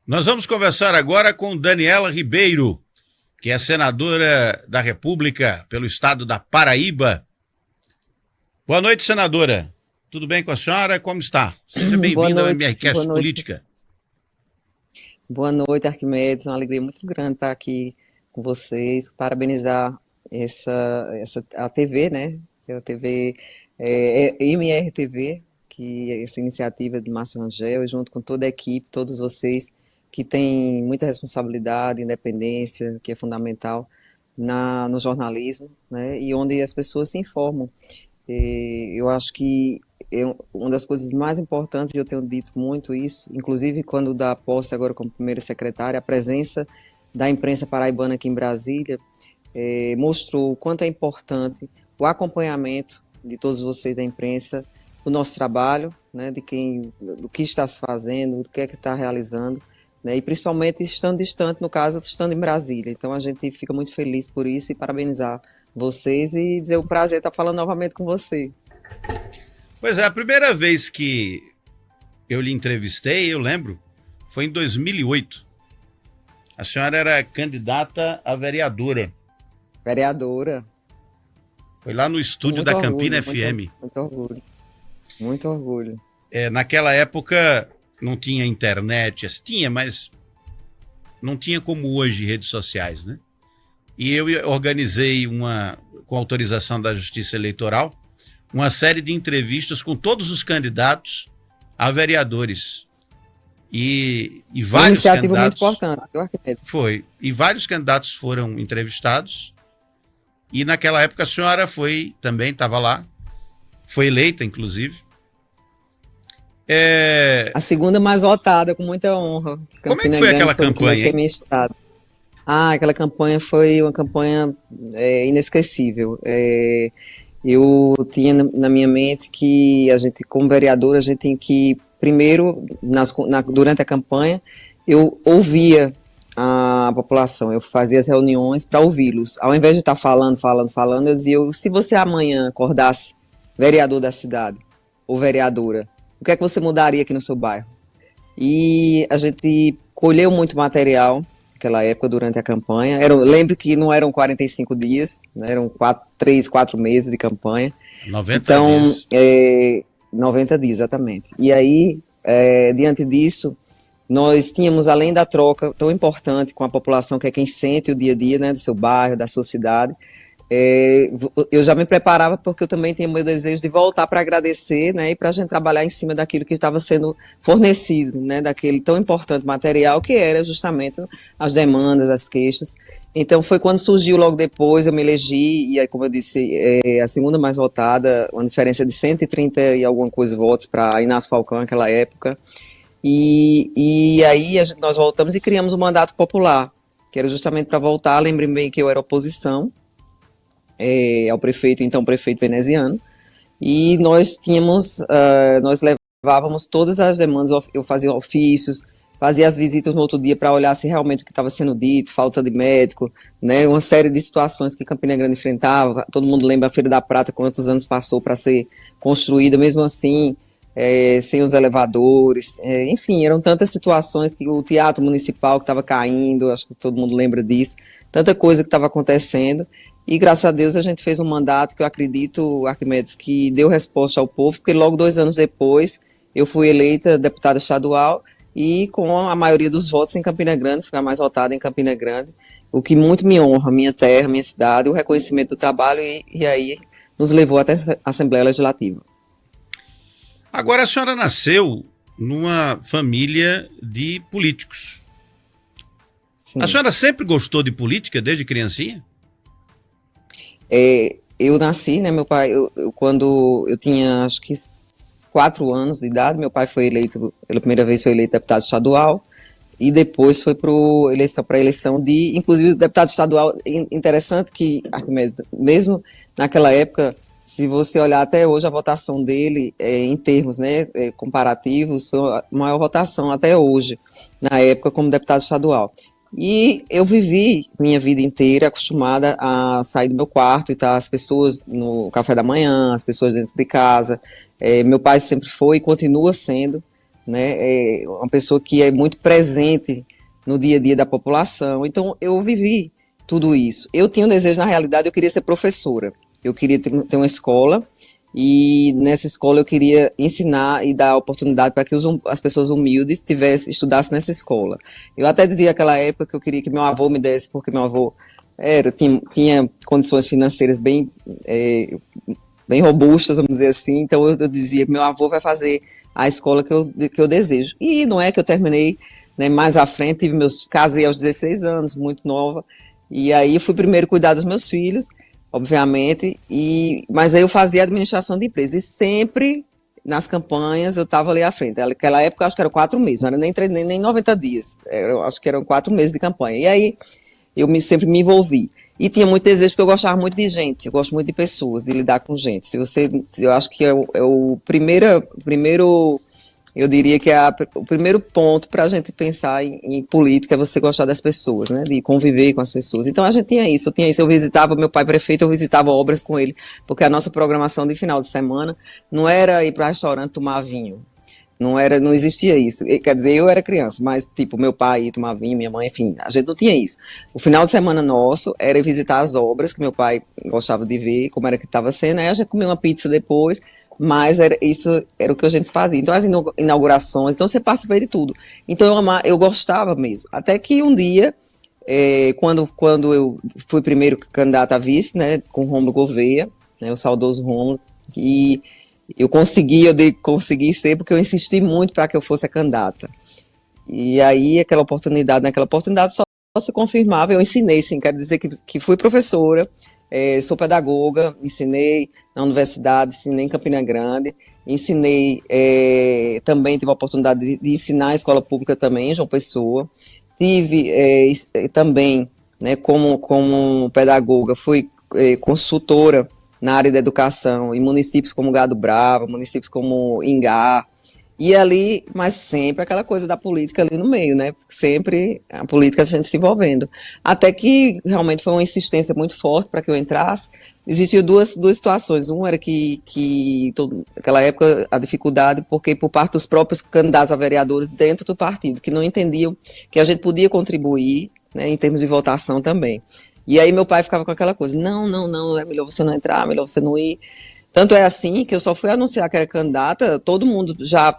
Nós vamos conversar agora com Daniela Ribeiro, que é senadora da República pelo estado da Paraíba. Boa noite, senadora. Tudo bem com a senhora? Como está? Seja bem-vinda ao MRCast Política. Boa noite, Arquimedes. É uma alegria muito grande estar aqui com vocês. Parabenizar a TV, né? A TV MRTV, que é essa iniciativa de Márcio Rangel, junto com toda a equipe, todos vocês que têm muita responsabilidade, independência, que é fundamental no jornalismo, né? E onde as pessoas se informam. Eu acho que uma das coisas mais importantes, e eu tenho dito muito isso, inclusive quando da posse agora como primeira secretária, a presença da imprensa paraibana aqui em Brasília mostrou o quanto é importante o acompanhamento de todos vocês da imprensa, o nosso trabalho, né, do que está se fazendo, do que é que está realizando, né, e principalmente estando distante, no caso, estando em Brasília. Então a gente fica muito feliz por isso e parabenizar vocês e dizer o prazer estar falando novamente com você. Pois é, a primeira vez que eu lhe entrevistei, eu lembro, foi em 2008. A senhora era candidata a vereadora. Vereadora. Foi lá no estúdio da Campina FM. Muito orgulho. Muito orgulho. Naquela época não tinha internet, tinha, mas não tinha como hoje redes sociais, né? E eu organizei com autorização da Justiça Eleitoral, uma série de entrevistas com todos os candidatos a vereadores. E vários iniciativa candidatos... muito importante. Foi. E vários candidatos foram entrevistados. E naquela época a senhora também estava lá. Foi eleita, inclusive. A segunda mais votada, com muita honra. Como é que foi aquela campanha? Aquela campanha foi uma campanha inesquecível. Eu tinha na minha mente que a gente, como vereador, a gente tem que, primeiro, durante a campanha, eu ouvia a população, eu fazia as reuniões para ouvi-los. Ao invés de estar falando, eu dizia, se você amanhã acordasse vereador da cidade, ou vereadora, o que é que você mudaria aqui no seu bairro? E a gente colheu muito material naquela época, durante a campanha. Lembro que não eram 45 dias, né, eram 3, 4 meses de campanha. 90 dias. 90 dias, exatamente. E aí, diante disso, nós tínhamos, além da troca tão importante com a população, que é quem sente o dia a dia, né, do seu bairro, da sua cidade, eu já me preparava porque eu também tinha meu desejo de voltar para agradecer, né, e para a gente trabalhar em cima daquilo que estava sendo fornecido, né, daquele tão importante material que era justamente as demandas, as queixas. Então foi quando surgiu logo depois, eu me elegi, e aí, como eu disse, a segunda mais votada, uma diferença de 130 e alguma coisa votos para Inácio Falcão naquela época, e aí nós voltamos e criamos o mandato popular, que era justamente para voltar. Lembrem bem que eu era oposição ao prefeito, então prefeito veneziano, e nós levávamos todas as demandas, eu fazia ofícios, fazia as visitas no outro dia para olhar se realmente o que estava sendo dito, falta de médico, né, uma série de situações que Campina Grande enfrentava. Todo mundo lembra a Feira da Prata, quantos anos passou para ser construída, mesmo assim, sem os elevadores, enfim, eram tantas situações, que o teatro municipal que estava caindo, acho que todo mundo lembra disso, tanta coisa que estava acontecendo. E graças a Deus a gente fez um mandato que eu acredito, Arquimedes, que deu resposta ao povo, porque logo 2 anos depois eu fui eleita deputada estadual e com a maioria dos votos em Campina Grande, fui a mais votada em Campina Grande, o que muito me honra, minha terra, minha cidade, o reconhecimento do trabalho, e aí nos levou até a Assembleia Legislativa. Agora, a senhora nasceu numa família de políticos. Sim. A senhora sempre gostou de política desde criancinha? Eu nasci, né, meu pai, quando eu tinha acho que 4 anos de idade, meu pai foi eleito, pela primeira vez foi eleito deputado estadual, e depois foi para eleição de, inclusive, deputado estadual. Interessante que, Arquimedes, mesmo naquela época, se você olhar até hoje a votação dele, em termos, né, comparativos, foi a maior votação até hoje, na época, como deputado estadual. E eu vivi minha vida inteira acostumada a sair do meu quarto e estar as pessoas no café da manhã, as pessoas dentro de casa. Meu pai sempre foi e continua sendo né? É uma pessoa que é muito presente no dia a dia da população. Então, eu vivi tudo isso. Eu tinha um desejo, na realidade, eu queria ser professora. Eu queria ter uma escola, e nessa escola eu queria ensinar e dar oportunidade para que as pessoas humildes estudassem nessa escola. Eu até dizia naquela época que eu queria que meu avô me desse, porque meu avô tinha condições financeiras bem robustas, vamos dizer assim. Então eu dizia que meu avô vai fazer a escola que eu desejo. E não é que eu terminei, né, mais à frente, casei aos 16 anos, muito nova, e aí fui primeiro cuidar dos meus filhos, obviamente, mas aí eu fazia administração de empresa, e sempre nas campanhas eu estava ali à frente. Naquela época eu acho que eram 4 meses, não era nem 90 dias, eu acho que eram 4 meses de campanha, e aí eu sempre me envolvi. E tinha muito desejo, porque eu gostava muito de gente, eu gosto muito de pessoas, de lidar com gente. Eu acho que é o primeiro, eu diria que o primeiro ponto para a gente pensar em política é você gostar das pessoas, né, de conviver com as pessoas. Então a gente tinha isso, eu visitava meu pai prefeito, eu visitava obras com ele, porque a nossa programação de final de semana não era ir para o restaurante tomar vinho. Não existia isso. Quer dizer, eu era criança, mas tipo, meu pai ia tomar vinho, minha mãe, enfim, a gente não tinha isso. O final de semana nosso era visitar as obras que meu pai gostava de ver, como era que estava sendo, aí a gente comia uma pizza depois, mas isso era o que a gente fazia. Então as inaugurações, então você participa de tudo. Então eu gostava mesmo. Até que um dia, quando eu fui primeiro candidata a vice, né, com o Rômulo Gouveia, né, o saudoso Rômulo, e eu consegui ser porque eu insisti muito para que eu fosse a candidata. E aí, naquela oportunidade só se confirmava. Eu ensinei, sim, quero dizer que fui professora, sou pedagoga, ensinei na universidade, ensinei em Campina Grande, ensinei, também tive a oportunidade de ensinar a escola pública também, em João Pessoa. Tive também, né, como pedagoga, fui consultora na área da educação, em municípios como Gado Bravo, municípios como Ingá, e ali, mas sempre aquela coisa da política ali no meio, né? Sempre a política, a gente se envolvendo. Até que realmente foi uma insistência muito forte para que eu entrasse. Existiam duas situações. Uma era naquela época, a dificuldade, porque por parte dos próprios candidatos a vereadores dentro do partido, que não entendiam que a gente podia contribuir, né, em termos de votação também. E aí meu pai ficava com aquela coisa, não, é melhor você não entrar, melhor você não ir. Tanto é assim que eu só fui anunciar que era candidata, todo mundo já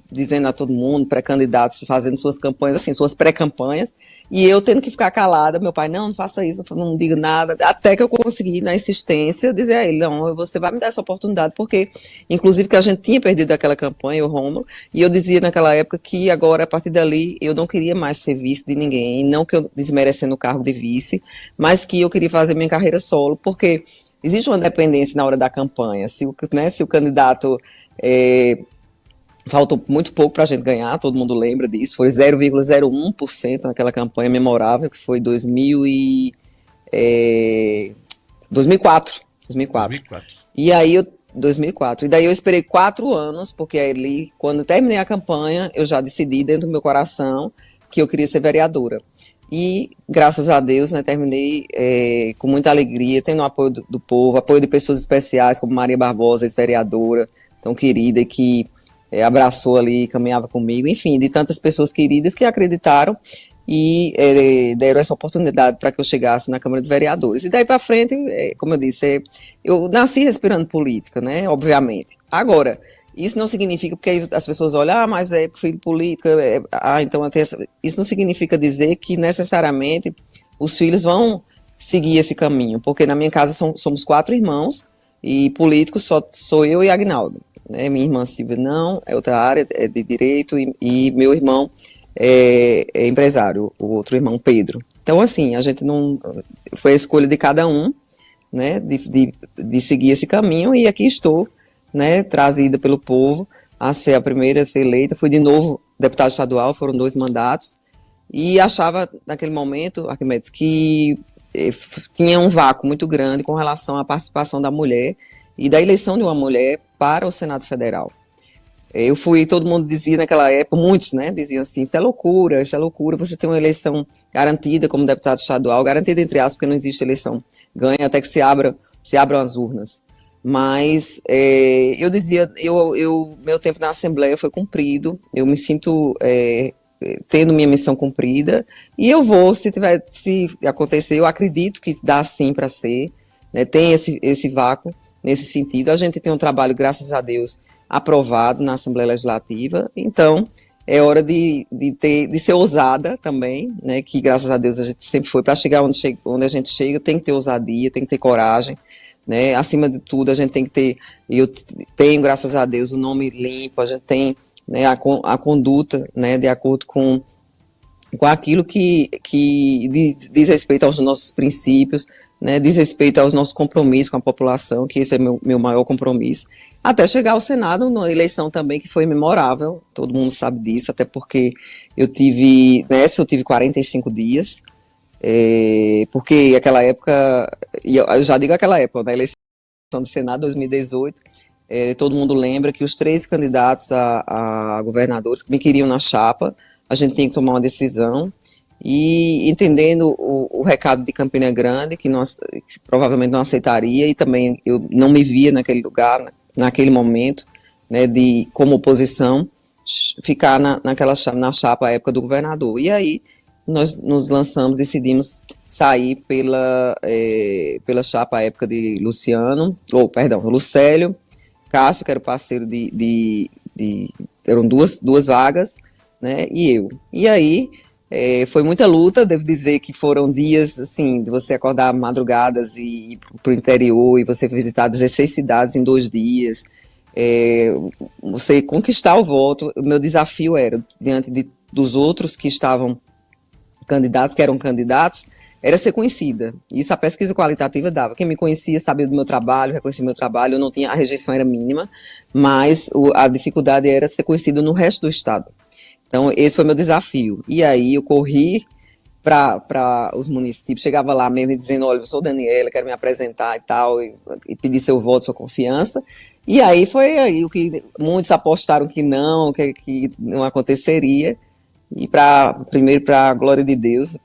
dizendo a todo mundo, pré-candidatos, fazendo suas campanhas, assim, suas pré-campanhas, e eu tendo que ficar calada, meu pai, não faça isso, não diga nada, até que eu consegui, na insistência, dizer a ele, não, você vai me dar essa oportunidade, porque, inclusive, que a gente tinha perdido aquela campanha, o Rômulo, e eu dizia naquela época que agora, a partir dali, eu não queria mais ser vice de ninguém, não que eu desmerecendo o cargo de vice, mas que eu queria fazer minha carreira solo, porque existe uma dependência na hora da campanha, se o candidato faltou muito pouco para a gente ganhar, todo mundo lembra disso, foi 0,01% naquela campanha memorável, que foi 2004. 2004. E aí 2004. E daí eu esperei 4 anos, porque ali, quando terminei a campanha, eu já decidi dentro do meu coração que eu queria ser vereadora. E, graças a Deus, né, terminei com muita alegria, tendo o apoio do povo, apoio de pessoas especiais, como Maria Barbosa, ex-vereadora, tão querida, e que abraçou ali, caminhava comigo, enfim, de tantas pessoas queridas que acreditaram e deram essa oportunidade para que eu chegasse na Câmara de Vereadores. E daí para frente, como eu disse, eu nasci respirando política, né, obviamente. Agora, isso não significa, porque as pessoas olham, mas é filho de política, então isso não significa dizer que necessariamente os filhos vão seguir esse caminho, porque na minha casa somos 4 irmãos, e políticos só sou eu e Agnaldo. Né, minha irmã Silvia não, é outra área, é de direito, e meu irmão é empresário, o outro irmão Pedro. Então, assim, a gente não... Foi a escolha de cada um, né, de seguir esse caminho, e aqui estou, né, trazida pelo povo a ser a primeira a ser eleita. Fui de novo deputada estadual, foram 2 mandatos, e achava naquele momento, Arquimedes, que tinha um vácuo muito grande com relação à participação da mulher e da eleição de uma mulher para o Senado Federal. Todo mundo dizia naquela época, muitos, né, diziam assim, isso é loucura, você tem uma eleição garantida como deputado estadual, garantida entre aspas, porque não existe eleição ganha até que se abram as urnas. mas eu dizia, meu tempo na Assembleia foi cumprido, eu me sinto tendo minha missão cumprida, e eu vou, se acontecer, eu acredito que dá sim para ser, né, tem esse vácuo nesse sentido. A gente tem um trabalho, graças a Deus, aprovado na Assembleia Legislativa, então é hora de ser ousada também, né, que graças a Deus a gente sempre foi, para chegar onde a gente chega, tem que ter ousadia, tem que ter coragem, né, acima de tudo a gente tem que ter, eu tenho, graças a Deus, o nome limpo, a gente tem, né, a conduta, né, de acordo com aquilo que diz respeito aos nossos princípios, né, diz respeito aos nossos compromissos com a população, que esse é meu maior compromisso, até chegar ao Senado, numa eleição também que foi memorável, todo mundo sabe disso, até porque nessa eu tive 45 dias, porque aquela época, e eu já digo aquela época, na eleição do Senado 2018, todo mundo lembra que os 3 candidatos a governadores que me queriam na chapa, a gente tem que tomar uma decisão, e entendendo o recado de Campina Grande, que provavelmente não aceitaria, e também eu não me via naquele lugar, naquele momento, né, como oposição, ficar na chapa à época do governador. E aí nós nos lançamos, decidimos sair pela chapa à época de Lucélio, Cássio, que era o parceiro eram duas vagas, né, e eu. E aí foi muita luta, devo dizer que foram dias, assim, de você acordar madrugadas e ir para o interior, e você visitar 16 cidades em 2 dias, você conquistar o voto. O meu desafio era, diante dos outros que estavam candidatos, que eram candidatos, era ser conhecida. Isso a pesquisa qualitativa dava. Quem me conhecia sabia do meu trabalho, reconhecia meu trabalho, a rejeição era mínima, mas a dificuldade era ser conhecida no resto do estado. Então, esse foi meu desafio. E aí eu corri para os municípios, chegava lá mesmo dizendo, olha, eu sou Daniela, quero me apresentar e tal, e pedir seu voto, sua confiança. E aí foi aí o que muitos apostaram que não aconteceria. E primeiro para a glória de Deus,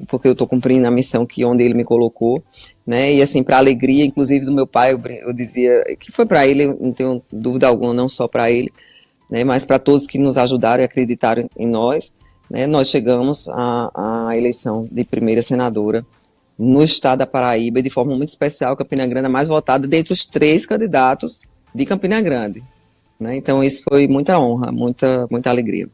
porque eu estou cumprindo a missão onde Ele me colocou, né? E assim, para a alegria, inclusive do meu pai, eu dizia que foi para ele, eu não tenho dúvida alguma, não só para ele, né, mas para todos que nos ajudaram e acreditaram em nós, né, nós chegamos à eleição de primeira senadora no estado da Paraíba, e de forma muito especial, Campina Grande é mais votada dentre os 3 candidatos de Campina Grande, né, então isso foi muita honra, muita alegria.